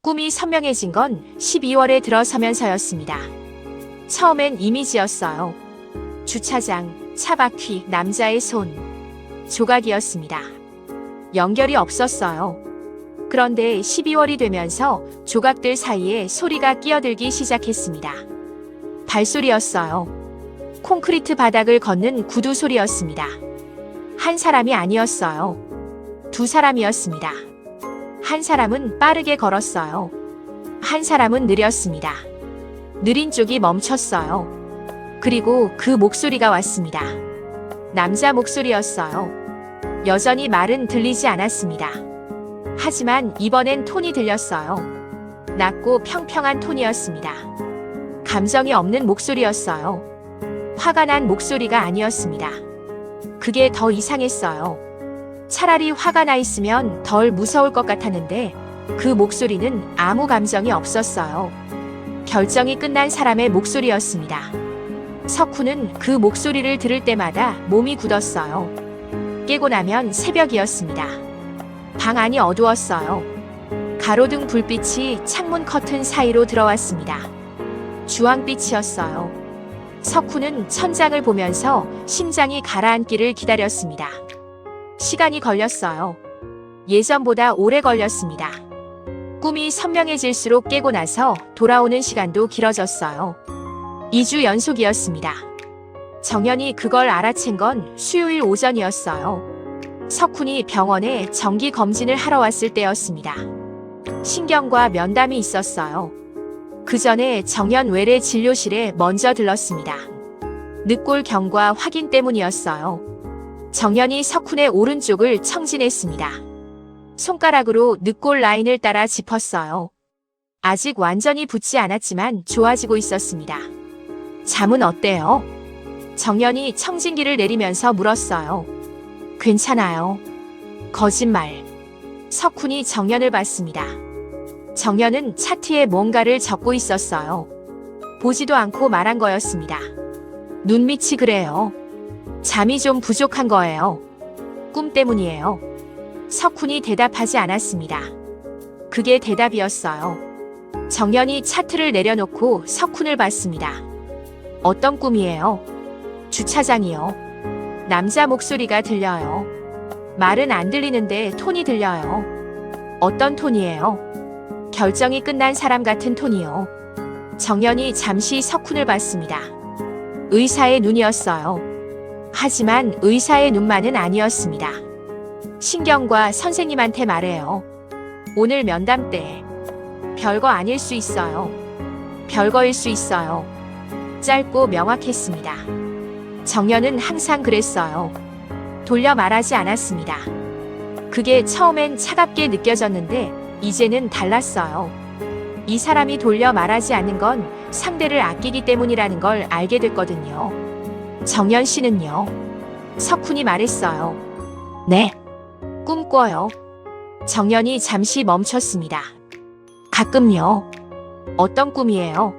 꿈이 선명해진 건 12월에 들어서면서였습니다. 처음엔 이미지였어요. 주차장, 차바퀴, 남자의 손, 조각이었습니다. 연결이 없었어요. 그런데 12월이 되면서 조각들 사이에 소리가 끼어들기 시작했습니다. 발소리였어요. 콘크리트 바닥을 걷는 구두 소리였습니다. 한 사람이 아니었어요. 두 사람이었습니다. 한 사람은 빠르게 걸었어요. 한 사람은 느렸습니다. 느린 쪽이 멈췄어요. 그리고 그 목소리가 왔습니다. 남자 목소리였어요. 여전히 말은 들리지 않았습니다. 하지만 이번엔 톤이 들렸어요. 낮고 평평한 톤이었습니다. 감정이 없는 목소리였어요. 화가 난 목소리가 아니었습니다. 그게 더 이상했어요. 차라리 화가 나 있으면 덜 무서울 것 같았는데 그 목소리는 아무 감정이 없었어요. 결정이 끝난 사람의 목소리였습니다. 석훈은 그 목소리를 들을 때마다 몸이 굳었어요. 깨고 나면 새벽이었습니다. 방 안이 어두웠어요. 가로등 불빛이 창문 커튼 사이로 들어왔습니다. 주황빛이었어요. 석훈은 천장을 보면서 심장이 가라앉기를 기다렸습니다. 시간이 걸렸어요. 예전보다 오래 걸렸습니다. 꿈이 선명해질수록 깨고 나서 돌아오는 시간도 길어졌어요. 2주 연속이었습니다. 정연이 그걸 알아챈 건 수요일 오전이었어요. 석훈이 병원에 정기 검진을 하러 왔을 때였습니다. 신경과 면담이 있었어요. 그 전에 정연 외래 진료실에 먼저 들렀습니다. 늑골경과 확인 때문이었어요. 정연이 석훈의 오른쪽을 청진했습니다. 손가락으로 늑골 라인을 따라 짚었어요. 아직 완전히 붙지 않았지만 좋아지고 있었습니다. 잠은 어때요? 정연이 청진기를 내리면서 물었어요. 괜찮아요. 거짓말. 석훈이 정연을 봤습니다. 정연은 차트에 뭔가를 적고 있었어요. 보지도 않고 말한 거였습니다. 눈밑이 그래요. 잠이 좀 부족한 거예요. 꿈 때문이에요. 석훈이 대답하지 않았습니다. 그게 대답이었어요. 정연이 차트를 내려놓고 석훈을 봤습니다. 어떤 꿈이에요? 주차장이요. 남자 목소리가 들려요. 말은 안 들리는데 톤이 들려요. 어떤 톤이에요? 결정이 끝난 사람 같은 톤이요. 정연이 잠시 석훈을 봤습니다. 의사의 눈이었어요. 하지만 의사의 눈만은 아니었습니다. 신경과 선생님한테 말해요. 오늘 면담 때. 별거 아닐 수 있어요. 별거일 수 있어요. 짧고 명확했습니다. 정연은 항상 그랬어요. 돌려 말하지 않았습니다. 그게 처음엔 차갑게 느껴졌는데 이제는 달랐어요. 이 사람이 돌려 말하지 않는 건 상대를 아끼기 때문이라는 걸 알게 됐거든요. 정연 씨는요? 석훈이 말했어요. 네. 꿈꿔요. 정연이 잠시 멈췄습니다. 가끔요. 어떤 꿈이에요?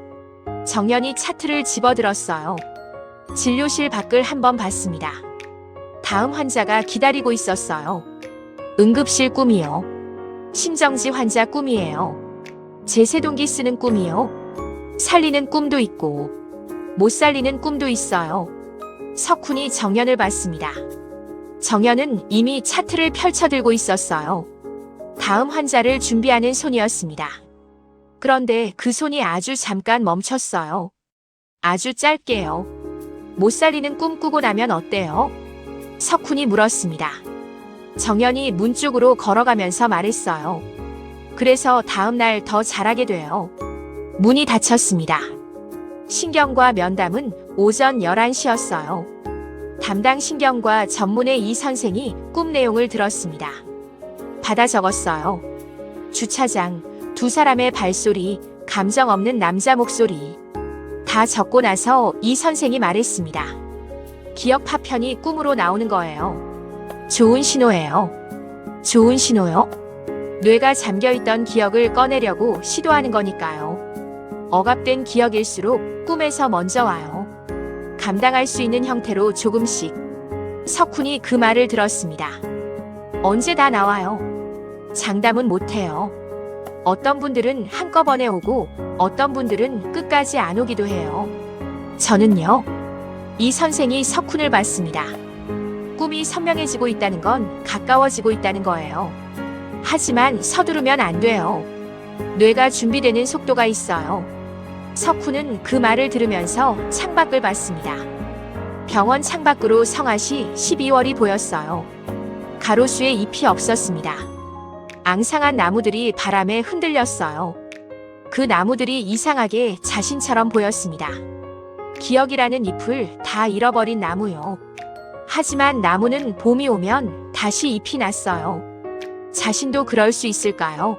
정연이 차트를 집어들었어요. 진료실 밖을 한번 봤습니다. 다음 환자가 기다리고 있었어요. 응급실 꿈이요. 심정지 환자 꿈이에요. 제세동기 쓰는 꿈이요. 살리는 꿈도 있고 못 살리는 꿈도 있어요. 석훈이 정연을 봤습니다. 정연은 이미 차트를 펼쳐들고 있었어요. 다음 환자를 준비하는 손이었습니다. 그런데 그 손이 아주 잠깐 멈췄어요. 아주 짧게요. 못 살리는 꿈 꾸고 나면 어때요? 석훈이 물었습니다. 정연이 문 쪽으로 걸어가면서 말했어요. 그래서 다음 날 더 잘하게 돼요. 문이 닫혔습니다. 신경과 면담은 오전 11시였어요. 담당 신경과 전문의 이 선생이 꿈 내용을 들었습니다. 받아 적었어요. 주차장, 두 사람의 발소리, 감정 없는 남자 목소리. 다 적고 나서 이 선생이 말했습니다. 기억 파편이 꿈으로 나오는 거예요. 좋은 신호예요. 좋은 신호요? 뇌가 잠겨있던 기억을 꺼내려고 시도하는 거니까요. 억압된 기억일수록 꿈에서 먼저 와요. 감당할 수 있는 형태로 조금씩. 석훈이 그 말을 들었습니다. 언제 다 나와요? 장담은 못해요. 어떤 분들은 한꺼번에 오고 어떤 분들은 끝까지 안 오기도 해요. 저는요, 이 선생이 석훈을 봤습니다. 꿈이 선명해지고 있다는 건 가까워지고 있다는 거예요. 하지만 서두르면 안 돼요. 뇌가 준비되는 속도가 있어요. 석훈은 그 말을 들으면서 창밖을 봤습니다. 병원 창밖으로 성화시 12월이 보였어요. 가로수에 잎이 없었습니다. 앙상한 나무들이 바람에 흔들렸어요. 그 나무들이 이상하게 자신처럼 보였습니다. 기억이라는 잎을 다 잃어버린 나무요. 하지만 나무는 봄이 오면 다시 잎이 났어요. 자신도 그럴 수 있을까요?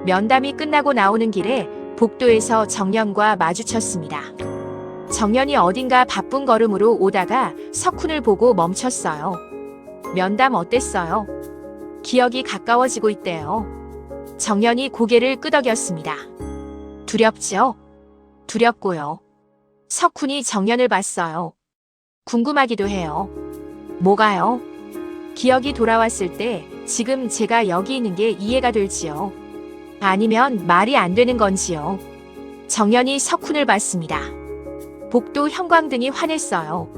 면담이 끝나고 나오는 길에 복도에서 정연과 마주쳤습니다. 정연이 어딘가 바쁜 걸음으로 오다가 석훈을 보고 멈췄어요. 면담 어땠어요? 기억이 가까워지고 있대요. 정연이 고개를 끄덕였습니다. 두렵죠? 두렵고요. 석훈이 정연을 봤어요. 궁금하기도 해요. 뭐가요? 기억이 돌아왔을 때 지금 제가 여기 있는 게 이해가 될지요? 아니면 말이 안 되는 건지요? 정연이 석훈을 봤습니다. 복도 형광등이 환했어요.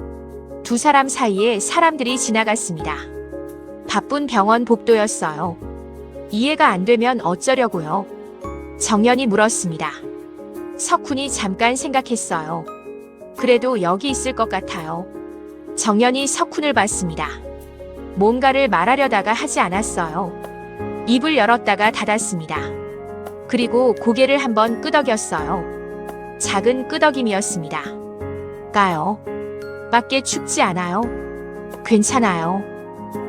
두 사람 사이에 사람들이 지나갔습니다. 바쁜 병원 복도였어요. 이해가 안 되면 어쩌려고요? 정연이 물었습니다. 석훈이 잠깐 생각했어요. 그래도 여기 있을 것 같아요. 정연이 석훈을 봤습니다. 뭔가를 말하려다가 하지 않았어요. 입을 열었다가 닫았습니다. 그리고 고개를 한번 끄덕였어요. 작은 끄덕임이었습니다. 가요. 밖에 춥지 않아요? 괜찮아요.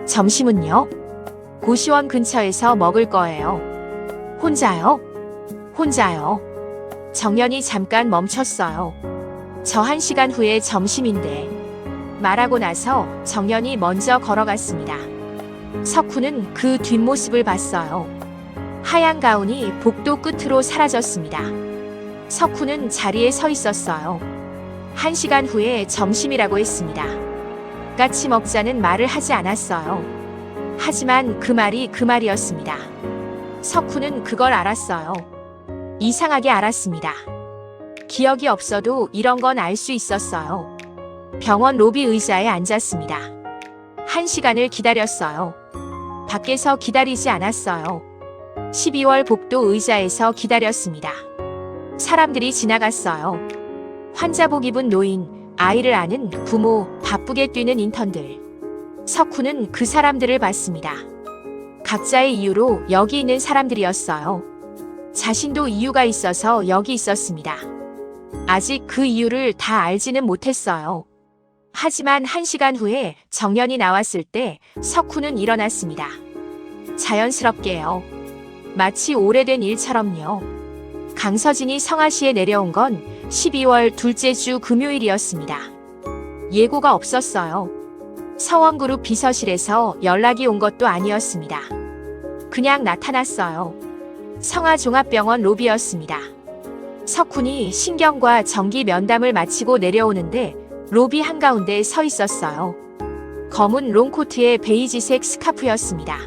점심은요? 고시원 근처에서 먹을 거예요. 혼자요? 혼자요. 정연이 잠깐 멈췄어요. 저 1시간 후에 점심인데. 말하고 나서 정연이 먼저 걸어갔습니다. 석훈은 그 뒷모습을 봤어요. 하얀 가운이 복도 끝으로 사라졌습니다. 석훈은 자리에 서 있었어요. 1시간 후에 점심이라고 했습니다. 같이 먹자는 말을 하지 않았어요. 하지만 그 말이 그 말이었습니다. 석훈은 그걸 알았어요. 이상하게 알았습니다. 기억이 없어도 이런 건 알 수 있었어요. 병원 로비 의자에 앉았습니다. 1시간을 기다렸어요. 밖에서 기다리지 않았어요. 12월 복도 의자에서 기다렸습니다. 사람들이 지나갔어요. 환자복 입은 노인, 아이를 아는 부모, 바쁘게 뛰는 인턴들. 석훈은 그 사람들을 봤습니다. 각자의 이유로 여기 있는 사람들이었어요. 자신도 이유가 있어서 여기 있었습니다. 아직 그 이유를 다 알지는 못했어요. 하지만 1시간 후에 정연이 나왔을 때 석훈은 일어났습니다. 자연스럽게요. 마치 오래된 일처럼요. 강서진이 성화시에 내려온 건 12월 둘째 주 금요일이었습니다. 예고가 없었어요. 서원그룹 비서실에서 연락이 온 것도 아니었습니다. 그냥 나타났어요. 성화종합병원 로비였습니다. 석훈이 신경과 정기 면담을 마치고 내려오는데 로비 한가운데 서 있었어요. 검은 롱코트에 베이지색 스카프였습니다.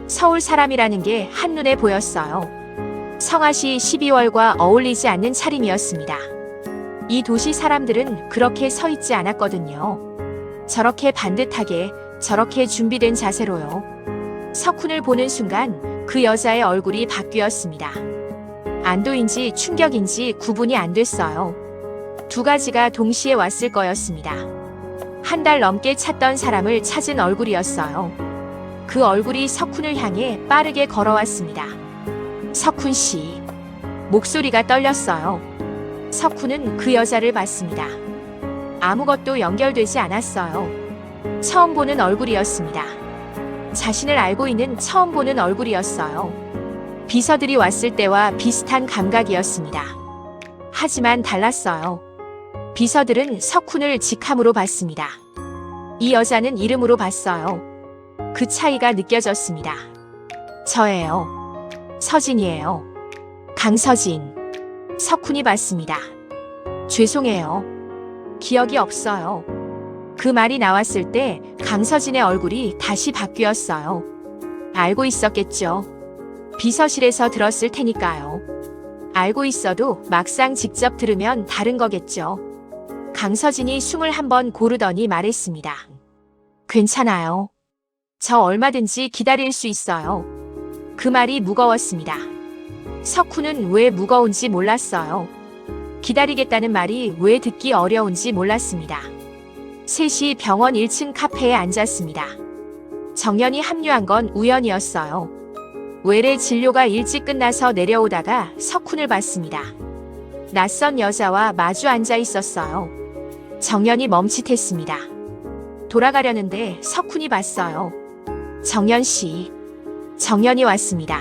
서울 사람이라는 게 한눈에 보였어요. 성화시 12월과 어울리지 않는 차림이었습니다. 이 도시 사람들은 그렇게 서 있지 않았거든요. 저렇게 반듯하게, 저렇게 준비된 자세로요. 석훈을 보는 순간 그 여자의 얼굴이 바뀌었습니다. 안도인지 충격인지 구분이 안 됐어요. 두 가지가 동시에 왔을 거였습니다. 한 달 넘게 찾던 사람을 찾은 얼굴이었어요. 그 얼굴이 석훈을 향해 빠르게 걸어왔습니다. 석훈 씨. 목소리가 떨렸어요. 석훈은 그 여자를 봤습니다. 아무것도 연결되지 않았어요. 처음 보는 얼굴이었습니다. 자신을 알고 있는 처음 보는 얼굴이었어요. 비서들이 왔을 때와 비슷한 감각이었습니다. 하지만 달랐어요. 비서들은 석훈을 직함으로 봤습니다. 이 여자는 이름으로 봤어요. 그 차이가 느껴졌습니다. 저예요. 서진이에요. 강서진. 석훈이 봤습니다. 죄송해요. 기억이 없어요. 그 말이 나왔을 때 강서진의 얼굴이 다시 바뀌었어요. 알고 있었겠죠. 비서실에서 들었을 테니까요. 알고 있어도 막상 직접 들으면 다른 거겠죠. 강서진이 숨을 한번 고르더니 말했습니다. 괜찮아요. 저 얼마든지 기다릴 수 있어요. 그 말이 무거웠습니다. 석훈은 왜 무거운지 몰랐어요. 기다리겠다는 말이 왜 듣기 어려운지 몰랐습니다. 셋이 병원 1층 카페에 앉았습니다. 정연이 합류한 건 우연이었어요. 외래 진료가 일찍 끝나서 내려오다가 석훈을 봤습니다. 낯선 여자와 마주 앉아 있었어요. 정연이 멈칫했습니다. 돌아가려는데 석훈이 봤어요. 정연 씨. 정연이 왔습니다.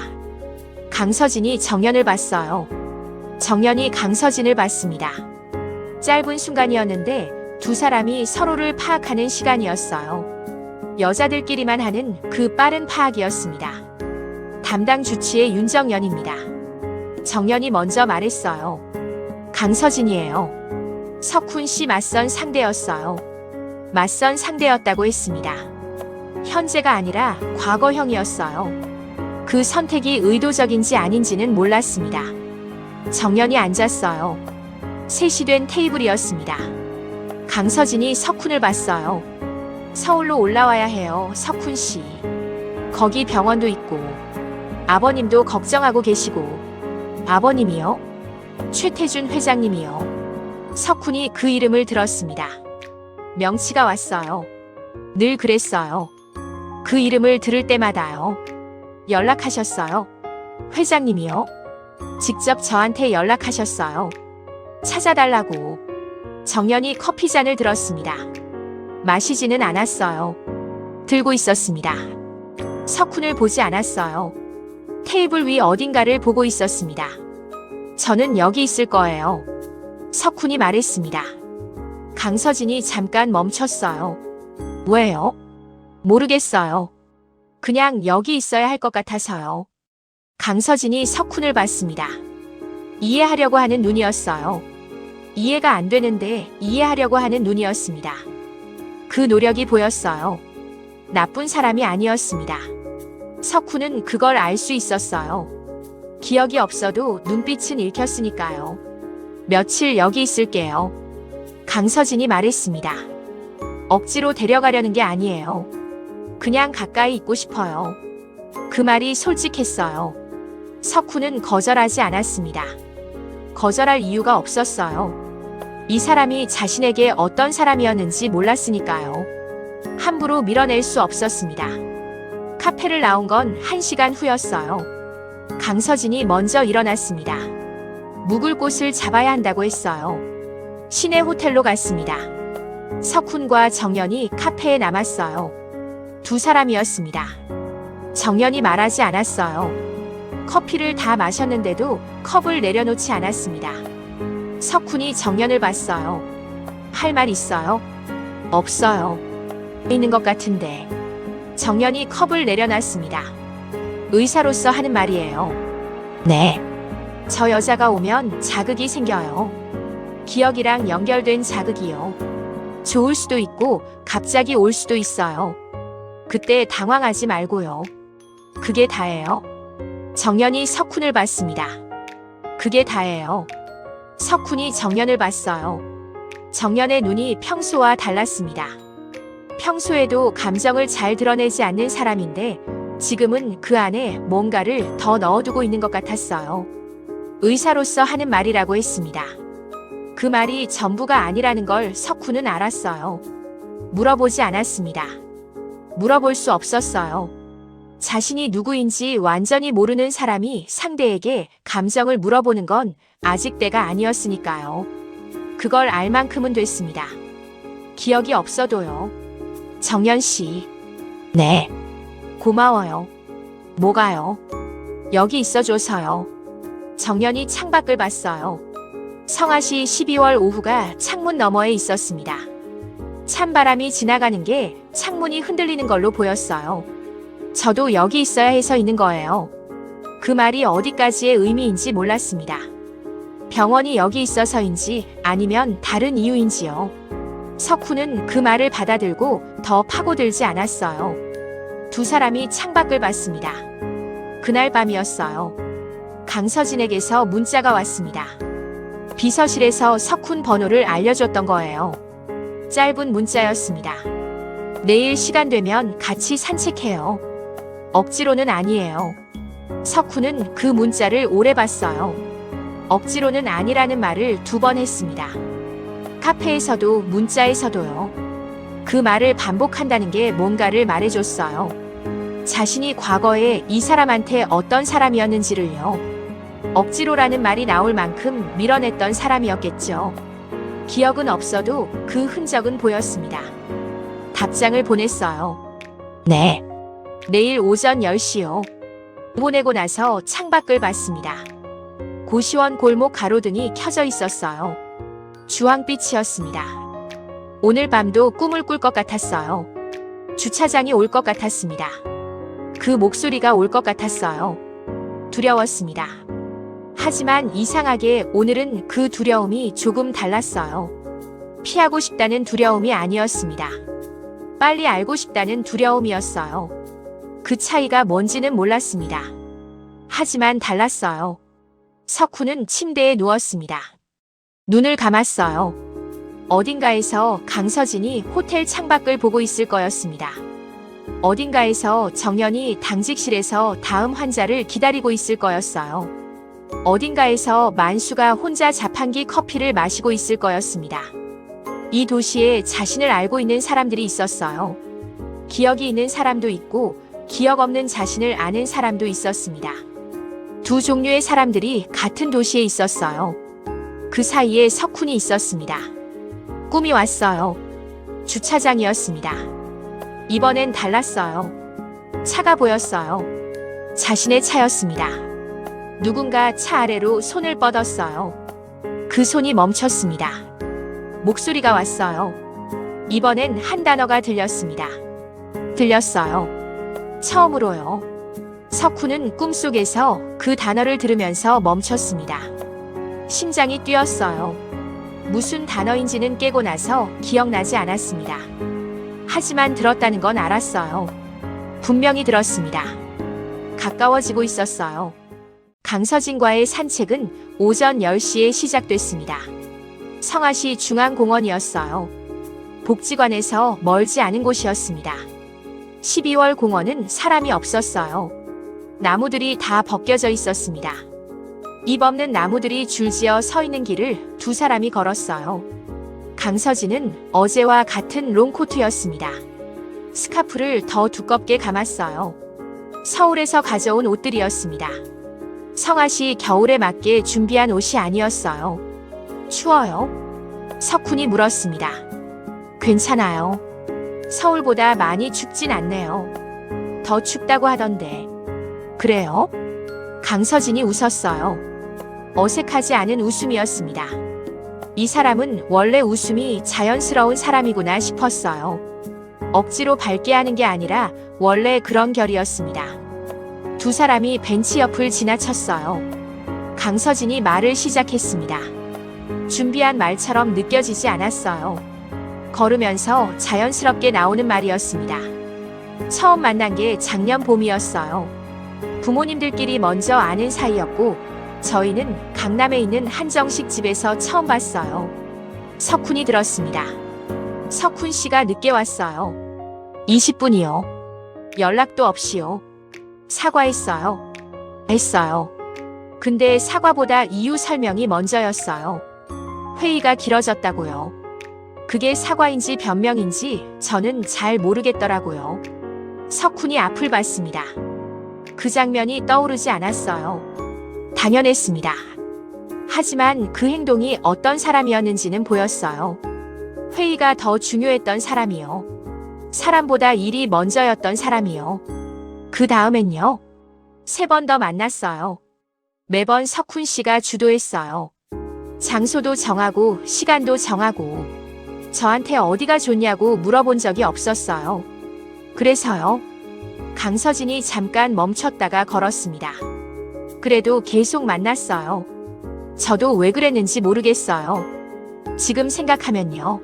강서진이 정연을 봤어요. 정연이 강서진을 봤습니다. 짧은 순간이었는데 두 사람이 서로를 파악하는 시간이었어요. 여자들끼리만 하는 그 빠른 파악이었습니다. 담당 주치의 윤정연입니다. 정연이 먼저 말했어요. 강서진이에요. 석훈 씨 맞선 상대였어요. 맞선 상대였다고 했습니다. 현재가 아니라 과거형이었어요. 그 선택이 의도적인지 아닌지는 몰랐습니다. 정연이 앉았어요. 셋이 된 테이블이었습니다. 강서진이 석훈을 봤어요. 서울로 올라와야 해요, 석훈 씨. 거기 병원도 있고 아버님도 걱정하고 계시고. 아버님이요? 최태준 회장님이요. 석훈이 그 이름을 들었습니다. 명치가 왔어요. 늘 그랬어요. 그 이름을 들을 때마다요. 연락하셨어요? 회장님이요? 직접 저한테 연락하셨어요. 찾아달라고. 정연이 커피잔을 들었습니다. 마시지는 않았어요. 들고 있었습니다. 석훈을 보지 않았어요. 테이블 위 어딘가를 보고 있었습니다. 저는 여기 있을 거예요. 석훈이 말했습니다. 강서진이 잠깐 멈췄어요. 왜요? 모르겠어요. 그냥 여기 있어야 할 것 같아서요. 강서진이 석훈을 봤습니다. 이해하려고 하는 눈이었어요. 이해가 안 되는데 이해하려고 하는 눈이었습니다. 그 노력이 보였어요. 나쁜 사람이 아니었습니다. 석훈은 그걸 알 수 있었어요. 기억이 없어도 눈빛은 읽혔으니까요. 며칠 여기 있을게요. 강서진이 말했습니다. 억지로 데려가려는 게 아니에요. 그냥 가까이 있고 싶어요. 그 말이 솔직했어요. 석훈은 거절하지 않았습니다. 거절할 이유가 없었어요. 이 사람이 자신에게 어떤 사람이었는지 몰랐으니까요. 함부로 밀어낼 수 없었습니다. 카페를 나온 건 1시간 후였어요. 강서진이 먼저 일어났습니다. 묵을 곳을 잡아야 한다고 했어요. 시내 호텔로 갔습니다. 석훈과 정연이 카페에 남았어요. 두 사람이었습니다. 정연이 말하지 않았어요. 커피를 다 마셨는데도 컵을 내려놓지 않았습니다. 석훈이 정연을 봤어요. 할 말 있어요? 없어요. 있는 것 같은데. 정연이 컵을 내려놨습니다. 의사로서 하는 말이에요. 네. 저 여자가 오면 자극이 생겨요. 기억이랑 연결된 자극이요. 좋을 수도 있고 갑자기 올 수도 있어요. 그때 당황하지 말고요. 그게 다예요. 정연이 석훈을 봤습니다. 그게 다예요. 석훈이 정연을 봤어요. 정연의 눈이 평소와 달랐습니다. 평소에도 감정을 잘 드러내지 않는 사람인데 지금은 그 안에 뭔가를 더 넣어두고 있는 것 같았어요. 의사로서 하는 말이라고 했습니다. 그 말이 전부가 아니라는 걸 석훈은 알았어요. 물어보지 않았습니다. 물어볼 수 없었어요. 자신이 누구인지 완전히 모르는 사람이 상대에게 감정을 물어보는 건 아직 때가 아니었으니까요. 그걸 알 만큼은 됐습니다. 기억이 없어도요. 정연 씨. 네. 고마워요. 뭐가요? 여기 있어줘서요. 정연이 창밖을 봤어요. 성화시 12월 오후가 창문 너머에 있었습니다. 찬바람이 지나가는 게 창문이 흔들리는 걸로 보였어요. 저도 여기 있어야 해서 있는 거예요. 그 말이 어디까지의 의미인지 몰랐습니다. 병원이 여기 있어서인지 아니면 다른 이유인지요. 석훈은 그 말을 받아들고 더 파고들지 않았어요. 두 사람이 창밖을 봤습니다. 그날 밤이었어요. 강서진에게서 문자가 왔습니다. 비서실에서 석훈 번호를 알려줬던 거예요. 짧은 문자였습니다. 내일 시간 되면 같이 산책해요. 억지로는 아니에요. 석훈은 그 문자를 오래 봤어요. 억지로는 아니라는 말을 2번 했습니다. 카페에서도 문자에서도요. 그 말을 반복한다는 게 뭔가를 말해줬어요. 자신이 과거에 이 사람한테 어떤 사람이었는지를요. 억지로라는 말이 나올 만큼 밀어냈던 사람이었겠죠. 기억은 없어도 그 흔적은 보였습니다. 답장을 보냈어요. 네. 내일 오전 10시요. 보내고 나서 창밖을 봤습니다. 고시원 골목 가로등이 켜져 있었어요. 주황빛이었습니다. 오늘 밤도 꿈을 꿀 것 같았어요. 주차장이 올 것 같았습니다. 그 목소리가 올 것 같았어요. 두려웠습니다. 하지만 이상하게 오늘은 그 두려움이 조금 달랐어요. 피하고 싶다는 두려움이 아니었습니다. 빨리 알고 싶다는 두려움이었어요. 그 차이가 뭔지는 몰랐습니다. 하지만 달랐어요. 석훈은 침대에 누웠습니다. 눈을 감았어요. 어딘가에서 강서진이 호텔 창밖을 보고 있을 거였습니다. 어딘가에서 정연이 당직실에서 다음 환자를 기다리고 있을 거였어요. 어딘가에서 만수가 혼자 자판기 커피를 마시고 있을 거였습니다. 이 도시에 자신을 알고 있는 사람들이 있었어요. 기억이 있는 사람도 있고 기억 없는 자신을 아는 사람도 있었습니다. 두 종류의 사람들이 같은 도시에 있었어요. 그 사이에 석훈이 있었습니다. 꿈이 왔어요. 주차장이었습니다. 이번엔 달랐어요. 차가 보였어요. 자신의 차였습니다. 누군가 차 아래로 손을 뻗었어요. 그 손이 멈췄습니다. 목소리가 왔어요. 이번엔 한 단어가 들렸습니다. 들렸어요. 처음으로요. 석훈은 꿈속에서 그 단어를 들으면서 멈췄습니다. 심장이 뛰었어요. 무슨 단어인지는 깨고 나서 기억나지 않았습니다. 하지만 들었다는 건 알았어요. 분명히 들었습니다. 가까워지고 있었어요. 강서진과의 산책은 오전 10시에 시작됐습니다. 성화시 중앙공원이었어요. 복지관에서 멀지 않은 곳이었습니다. 12월 공원은 사람이 없었어요. 나무들이 다 벗겨져 있었습니다. 잎 없는 나무들이 줄지어 서 있는 길을 두 사람이 걸었어요. 강서진은 어제와 같은 롱코트였습니다. 스카프를 더 두껍게 감았어요. 서울에서 가져온 옷들이었습니다. 성화시 겨울에 맞게 준비한 옷이 아니었어요. 추워요? 석훈이 물었습니다. 괜찮아요. 서울보다 많이 춥진 않네요. 더 춥다고 하던데. 그래요? 강서진이 웃었어요. 어색하지 않은 웃음이었습니다. 이 사람은 원래 웃음이 자연스러운 사람이구나 싶었어요. 억지로 밝게 하는 게 아니라 원래 그런 결이었습니다. 두 사람이 벤치 옆을 지나쳤어요. 강서진이 말을 시작했습니다. 준비한 말처럼 느껴지지 않았어요. 걸으면서 자연스럽게 나오는 말이었습니다. 처음 만난 게 작년 봄이었어요. 부모님들끼리 먼저 아는 사이였고 저희는 강남에 있는 한정식 집에서 처음 봤어요. 석훈이 들었습니다. 석훈 씨가 늦게 왔어요. 20분이요. 연락도 없이요. 사과했어요. 했어요. 근데 사과보다 이유 설명이 먼저였어요. 회의가 길어졌다고요. 그게 사과인지 변명인지 저는 잘 모르겠더라고요. 석훈이 앞을 봤습니다. 그 장면이 떠오르지 않았어요. 당연했습니다. 하지만 그 행동이 어떤 사람이었는지는 보였어요. 회의가 더 중요했던 사람이요. 사람보다 일이 먼저였던 사람이요. 그 다음엔요. 3번 더 만났어요. 매번 석훈 씨가 주도했어요. 장소도 정하고 시간도 정하고 저한테 어디가 좋냐고 물어본 적이 없었어요. 그래서요. 강서진이 잠깐 멈췄다가 걸었습니다. 그래도 계속 만났어요. 저도 왜 그랬는지 모르겠어요. 지금 생각하면요.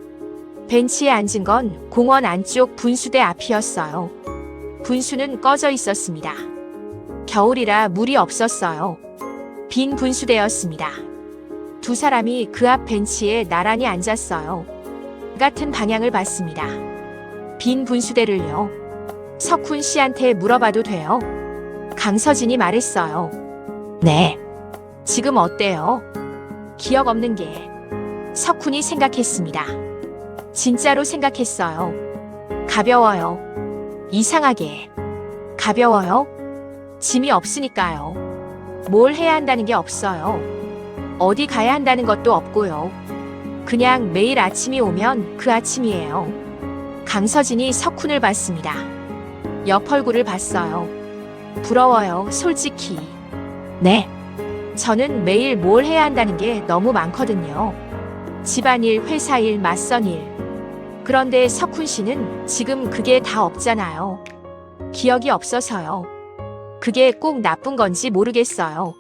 벤치에 앉은 건 공원 안쪽 분수대 앞이었어요. 분수는 꺼져 있었습니다. 겨울이라 물이 없었어요. 빈 분수대였습니다. 두 사람이 그 앞 벤치에 나란히 앉았어요. 같은 방향을 봤습니다. 빈 분수대를요. 석훈 씨한테 물어봐도 돼요? 강서진이 말했어요. 네. 지금 어때요? 기억 없는 게. 석훈이 생각했습니다. 진짜로 생각했어요. 가벼워요. 이상하게. 가벼워요? 짐이 없으니까요. 뭘 해야 한다는 게 없어요. 어디 가야 한다는 것도 없고요. 그냥 매일 아침이 오면 그 아침이에요. 강서진이 석훈을 봤습니다. 옆 얼굴을 봤어요. 부러워요, 솔직히. 네. 저는 매일 뭘 해야 한다는 게 너무 많거든요. 집안일, 회사일, 맞선일. 그런데 석훈 씨는 지금 그게 다 없잖아요. 기억이 없어서요. 그게 꼭 나쁜 건지 모르겠어요.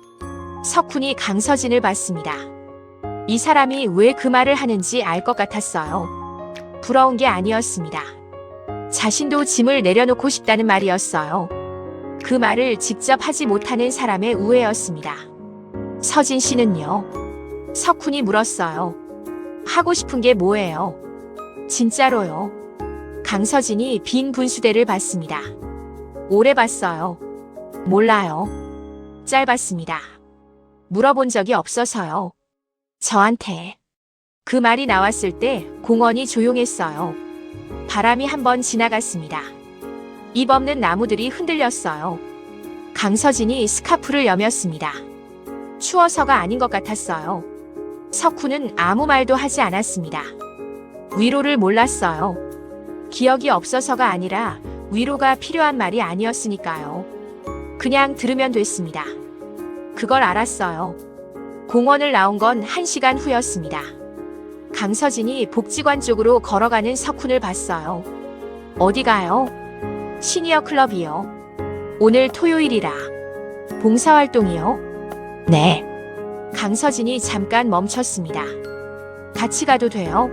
석훈이 강서진을 봤습니다. 이 사람이 왜 그 말을 하는지 알 것 같았어요. 부러운 게 아니었습니다. 자신도 짐을 내려놓고 싶다는 말이었어요. 그 말을 직접 하지 못하는 사람의 우애였습니다. 서진 씨는요? 석훈이 물었어요. 하고 싶은 게 뭐예요? 진짜로요. 강서진이 빈 분수대를 봤습니다. 오래 봤어요. 몰라요. 짧았습니다. 물어본 적이 없어서요. 저한테. 그 말이 나왔을 때 공원이 조용했어요. 바람이 한번 지나갔습니다. 잎 없는 나무들이 흔들렸어요. 강서진이 스카프를 여몄습니다. 추워서가 아닌 것 같았어요. 석훈은 아무 말도 하지 않았습니다. 위로를 몰랐어요. 기억이 없어서가 아니라 위로가 필요한 말이 아니었으니까요. 그냥 들으면 됐습니다. 그걸 알았어요. 공원을 나온 건 1시간 후였습니다. 강서진이 복지관 쪽으로 걸어가는 석훈을 봤어요. 어디 가요? 시니어 클럽이요. 오늘 토요일이라. 봉사활동이요? 네. 강서진이 잠깐 멈췄습니다. 같이 가도 돼요?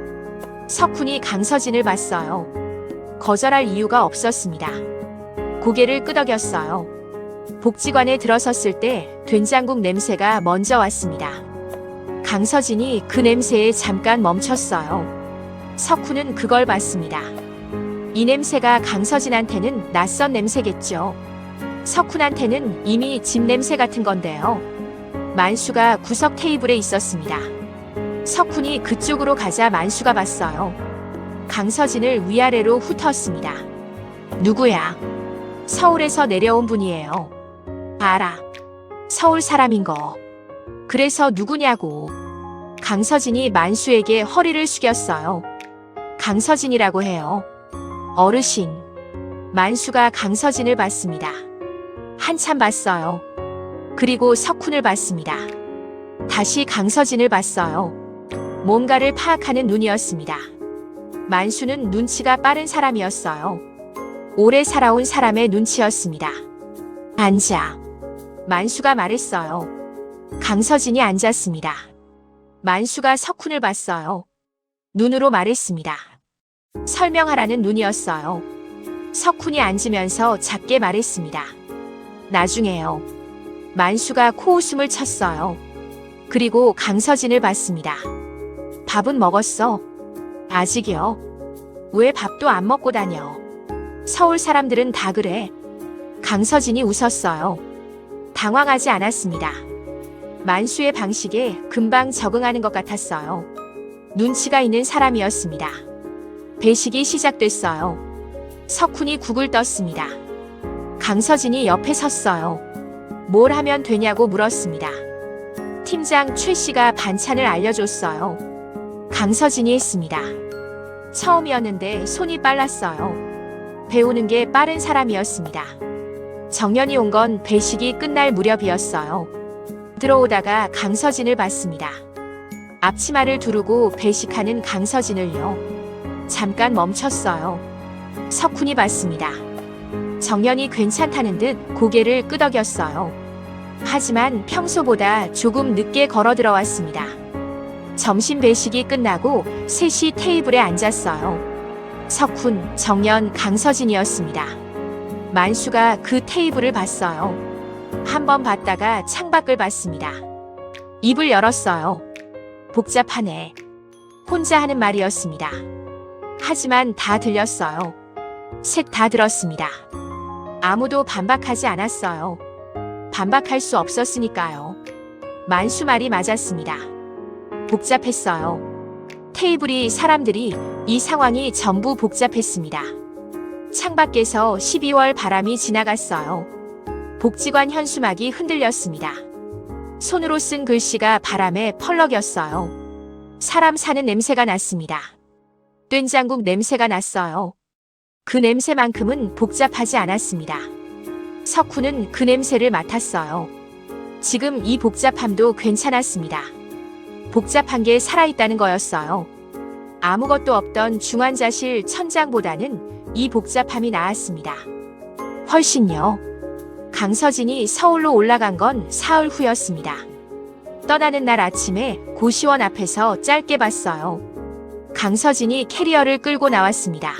석훈이 강서진을 봤어요. 거절할 이유가 없었습니다. 고개를 끄덕였어요. 복지관에 들어섰을 때 된장국 냄새가 먼저 왔습니다. 강서진이 그 냄새에 잠깐 멈췄어요. 석훈은 그걸 봤습니다. 이 냄새가 강서진한테는 낯선 냄새겠죠. 석훈한테는 이미 집 냄새 같은 건데요. 만수가 구석 테이블에 있었습니다. 석훈이 그쪽으로 가자 만수가 봤어요. 강서진을 위아래로 훑었습니다. 누구야? 서울에서 내려온 분이에요. 알아. 서울 사람인 거. 그래서 누구냐고. 강서진이 만수에게 허리를 숙였어요. 강서진이라고 해요. 어르신. 만수가 강서진을 봤습니다. 한참 봤어요. 그리고 석훈을 봤습니다. 다시 강서진을 봤어요. 뭔가를 파악하는 눈이었습니다. 만수는 눈치가 빠른 사람이었어요. 오래 살아온 사람의 눈치였습니다. 앉아. 만수가 말했어요. 강서진이 앉았습니다. 만수가 석훈을 봤어요. 눈으로 말했습니다. 설명하라는 눈이었어요. 석훈이 앉으면서 작게 말했습니다. 나중에요. 만수가 코웃음을 쳤어요. 그리고 강서진을 봤습니다. 밥은 먹었어? 아직이요. 왜 밥도 안 먹고 다녀? 서울 사람들은 다 그래. 강서진이 웃었어요. 당황하지 않았습니다. 만수의 방식에 금방 적응하는 것 같았어요. 눈치가 있는 사람이었습니다. 배식이 시작됐어요. 석훈이 국을 떴습니다. 강서진이 옆에 섰어요. 뭘 하면 되냐고 물었습니다. 팀장 최 씨가 반찬을 알려줬어요. 강서진이 했습니다. 처음이었는데 손이 빨랐어요. 배우는 게 빠른 사람이었습니다. 정연이 온 건 배식이 끝날 무렵이었어요. 들어오다가 강서진을 봤습니다. 앞치마를 두르고 배식하는 강서진을요. 잠깐 멈췄어요. 석훈이 봤습니다. 정연이 괜찮다는 듯 고개를 끄덕였어요. 하지만 평소보다 조금 늦게 걸어 들어왔습니다. 점심 배식이 끝나고 셋이 테이블에 앉았어요. 석훈, 정연, 강서진이었습니다. 만수가 그 테이블을 봤어요. 한번 봤다가 창밖을 봤습니다. 입을 열었어요. 복잡하네. 혼자 하는 말이었습니다. 하지만 다 들렸어요. 셋 다 들었습니다. 아무도 반박하지 않았어요. 반박할 수 없었으니까요. 만수 말이 맞았습니다. 복잡했어요. 테이블이 사람들이 이 상황이 전부 복잡했습니다. 창밖에서 12월 바람이 지나갔어요. 복지관 현수막이 흔들렸습니다. 손으로 쓴 글씨가 바람에 펄럭였어요. 사람 사는 냄새가 났습니다. 된장국 냄새가 났어요. 그 냄새만큼은 복잡하지 않았습니다. 석훈은 그 냄새를 맡았어요. 지금 이 복잡함도 괜찮았습니다. 복잡한 게 살아있다는 거였어요. 아무것도 없던 중환자실 천장보다는 이 복잡함이 나았습니다. 훨씬요. 강서진이 서울로 올라간 건 사흘 후였습니다. 떠나는 날 아침에 고시원 앞에서 짧게 봤어요. 강서진이 캐리어를 끌고 나왔습니다.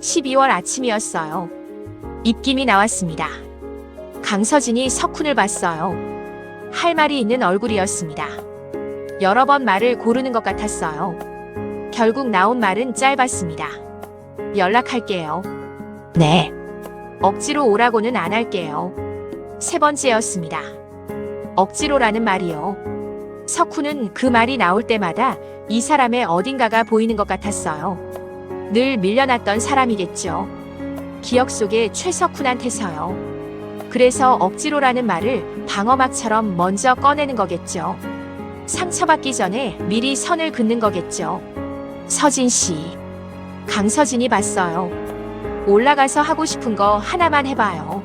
12월 아침이었어요. 입김이 나왔습니다. 강서진이 석훈을 봤어요. 할 말이 있는 얼굴이었습니다. 여러 번 말을 고르는 것 같았어요. 결국 나온 말은 짧았습니다. 연락할게요. 네. 억지로 오라고는 안 할게요. 세 번째였습니다. 억지로라는 말이요. 석훈은 그 말이 나올 때마다 이 사람의 어딘가가 보이는 것 같았어요. 늘 밀려났던 사람이겠죠. 기억 속에 최석훈한테서요. 그래서 억지로라는 말을 방어막처럼 먼저 꺼내는 거겠죠. 상처받기 전에 미리 선을 긋는 거겠죠. 서진 씨. 강서진이 봤어요. 올라가서 하고 싶은 거 하나만 해봐요.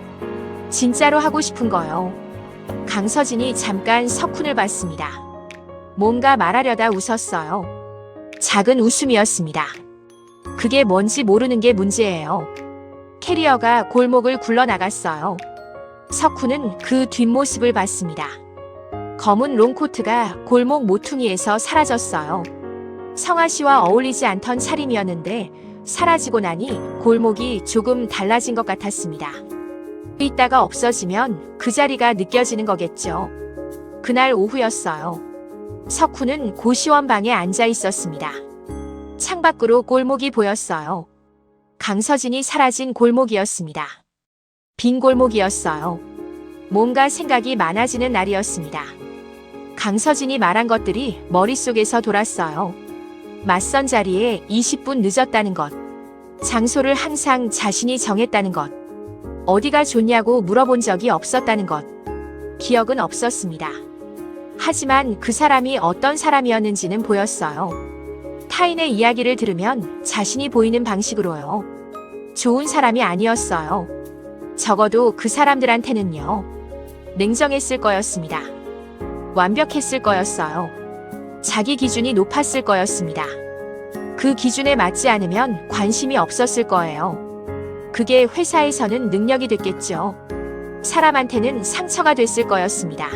진짜로 하고 싶은 거요. 강서진이 잠깐 석훈을 봤습니다. 뭔가 말하려다 웃었어요. 작은 웃음이었습니다. 그게 뭔지 모르는 게 문제예요. 캐리어가 골목을 굴러나갔어요. 석훈은 그 뒷모습을 봤습니다. 검은 롱코트가 골목 모퉁이에서 사라졌어요. 성아 씨와 어울리지 않던 차림이었는데 사라지고 나니 골목이 조금 달라진 것 같았습니다. 있다가 없어지면 그 자리가 느껴지는 거겠죠. 그날 오후였어요. 석훈은 고시원 방에 앉아 있었습니다. 창밖으로 골목이 보였어요. 강서진이 사라진 골목이었습니다. 빈 골목이었어요. 뭔가 생각이 많아지는 날이었습니다. 강서진이 말한 것들이 머릿속에서 돌았어요. 맞선 자리에 20분 늦었다는 것. 장소를 항상 자신이 정했다는 것. 어디가 좋냐고 물어본 적이 없었다는 것. 기억은 없었습니다. 하지만 그 사람이 어떤 사람이었는지는 보였어요. 타인의 이야기를 들으면 자신이 보이는 방식으로요. 좋은 사람이 아니었어요. 적어도 그 사람들한테는요. 냉정했을 거였습니다. 완벽했을 거였어요. 자기 기준이 높았을 거였습니다. 그 기준에 맞지 않으면 관심이 없었을 거예요. 그게 회사에서는 능력이 됐겠죠. 사람한테는 상처가 됐을 거였습니다.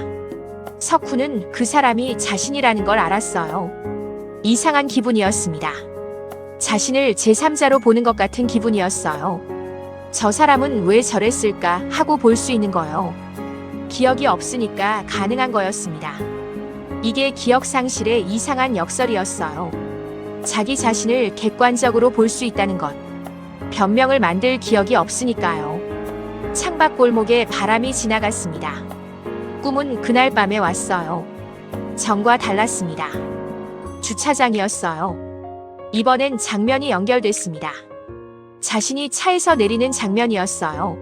석훈은 그 사람이 자신이라는 걸 알았어요. 이상한 기분이었습니다. 자신을 제3자로 보는 것 같은 기분이었어요. 저 사람은 왜 저랬을까 하고 볼 수 있는 거요. 기억이 없으니까 가능한 거였습니다. 이게 기억상실의 이상한 역설이었어요. 자기 자신을 객관적으로 볼 수 있다는 것. 변명을 만들 기억이 없으니까요. 창밖 골목에 바람이 지나갔습니다. 꿈은 그날 밤에 왔어요. 전과 달랐습니다. 주차장이었어요. 이번엔 장면이 연결됐습니다. 자신이 차에서 내리는 장면이었어요.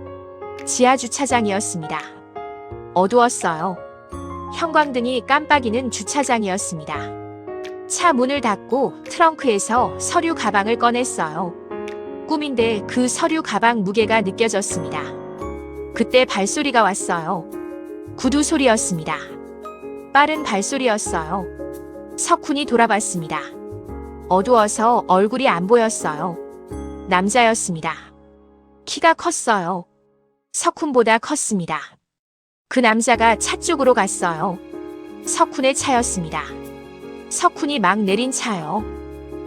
지하 주차장이었습니다. 어두웠어요. 형광등이 깜빡이는 주차장이었습니다. 차 문을 닫고 트렁크에서 서류 가방을 꺼냈어요. 꿈인데 그 서류 가방 무게가 느껴졌습니다. 그때 발소리가 왔어요. 구두 소리였습니다. 빠른 발소리였어요. 석훈이 돌아봤습니다. 어두워서 얼굴이 안 보였어요. 남자였습니다. 키가 컸어요. 석훈보다 컸습니다. 그 남자가 차 쪽으로 갔어요. 석훈의 차였습니다. 석훈이 막 내린 차요.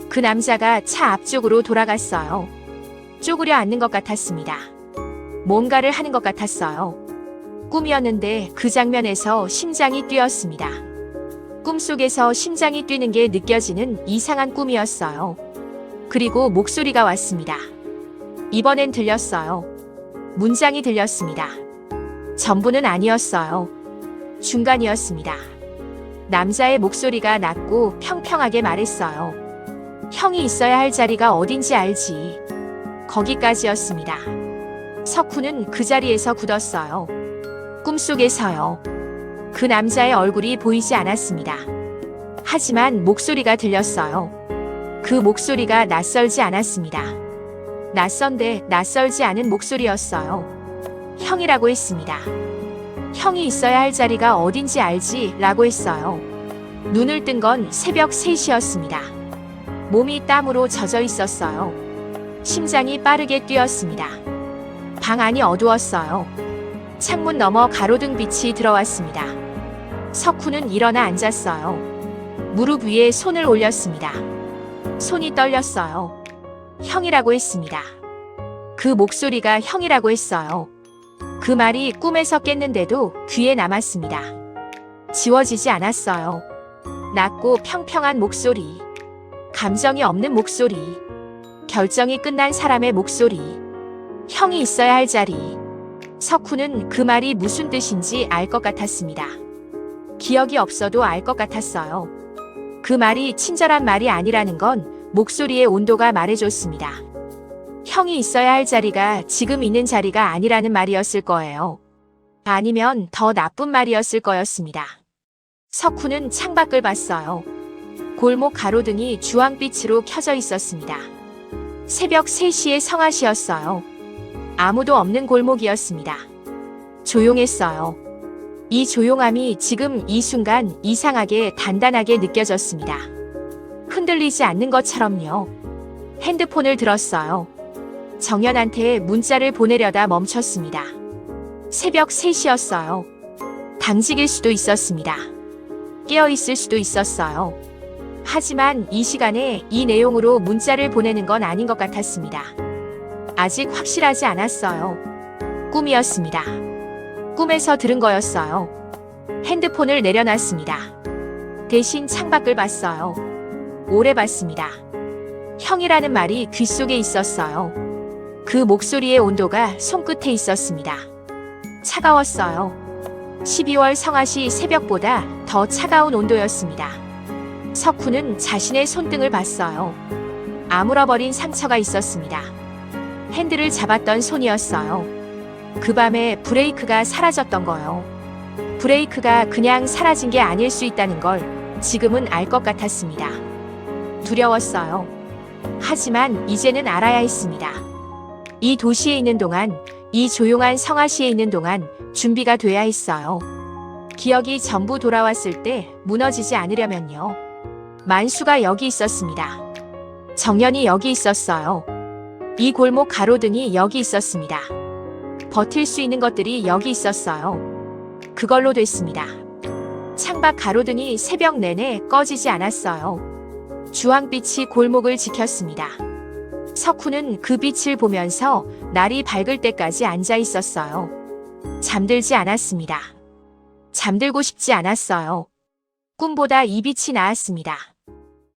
그 남자가 차 앞쪽으로 돌아갔어요. 쪼그려 앉는 것 같았습니다. 뭔가를 하는 것 같았어요. 꿈이었는데 그 장면에서 심장이 뛰었습니다. 꿈속에서 심장이 뛰는 게 느껴지는 이상한 꿈이었어요. 그리고 목소리가 왔습니다. 이번엔 들렸어요. 문장이 들렸습니다. 전부는 아니었어요. 중간이었습니다. 남자의 목소리가 낮고 평평하게 말했어요. 형이 있어야 할 자리가 어딘지 알지. 거기까지였습니다. 석훈은 그 자리에서 굳었어요. 꿈속에서요. 그 남자의 얼굴이 보이지 않았습니다. 하지만 목소리가 들렸어요. 그 목소리가 낯설지 않았습니다. 낯선데 낯설지 않은 목소리였어요. 형이라고 했습니다. 형이 있어야 할 자리가 어딘지 알지? 라고 했어요. 눈을 뜬 건 새벽 3시였습니다. 몸이 땀으로 젖어 있었어요. 심장이 빠르게 뛰었습니다. 방 안이 어두웠어요. 창문 너머 가로등 빛이 들어왔습니다. 석훈은 일어나 앉았어요. 무릎 위에 손을 올렸습니다. 손이 떨렸어요. 형이라고 했습니다. 그 목소리가 형이라고 했어요. 그 말이 꿈에서 깼는데도 귀에 남았습니다. 지워지지 않았어요. 낮고 평평한 목소리. 감정이 없는 목소리. 결정이 끝난 사람의 목소리. 형이 있어야 할 자리. 석훈은 그 말이 무슨 뜻인지 알 것 같았습니다. 기억이 없어도 알 것 같았어요. 그 말이 친절한 말이 아니라는 건 목소리의 온도가 말해줬습니다. 형이 있어야 할 자리가 지금 있는 자리가 아니라는 말이었을 거예요. 아니면 더 나쁜 말이었을 거였습니다. 석훈은 창밖을 봤어요. 골목 가로등이 주황빛으로 켜져 있었습니다. 새벽 3시의 성화시였어요. 아무도 없는 골목이었습니다. 조용했어요. 이 조용함이 지금 이 순간 이상하게 단단하게 느껴졌습니다. 흔들리지 않는 것처럼요. 핸드폰을 들었어요. 정연한테 문자를 보내려다 멈췄습니다. 새벽 3시였어요. 당직일 수도 있었습니다. 깨어있을 수도 있었어요. 하지만 이 시간에 이 내용으로 문자를 보내는 건 아닌 것 같았습니다. 아직 확실하지 않았어요. 꿈이었습니다. 꿈에서 들은 거였어요. 핸드폰을 내려놨습니다. 대신 창밖을 봤어요. 오래 봤습니다. 형이라는 말이 귓속에 있었어요. 그 목소리의 온도가 손끝에 있었습니다. 차가웠어요. 12월 성화시 새벽보다 더 차가운 온도였습니다. 석훈은 자신의 손등을 봤어요. 아물어버린 상처가 있었습니다. 핸들을 잡았던 손이었어요. 그 밤에 브레이크가 사라졌던 거요. 브레이크가 그냥 사라진 게 아닐 수 있다는 걸 지금은 알 것 같았습니다. 두려웠어요. 하지만 이제는 알아야 했습니다. 이 도시에 있는 동안, 이 조용한 성화시에 있는 동안 준비가 돼야 했어요. 기억이 전부 돌아왔을 때 무너지지 않으려면요. 만수가 여기 있었습니다. 정연이 여기 있었어요. 이 골목 가로등이 여기 있었습니다. 버틸 수 있는 것들이 여기 있었어요. 그걸로 됐습니다. 창밖 가로등이 새벽 내내 꺼지지 않았어요. 주황빛이 골목을 지켰습니다. 석훈은 그 빛을 보면서 날이 밝을 때까지 앉아 있었어요. 잠들지 않았습니다. 잠들고 싶지 않았어요. 꿈보다 이 빛이 나았습니다.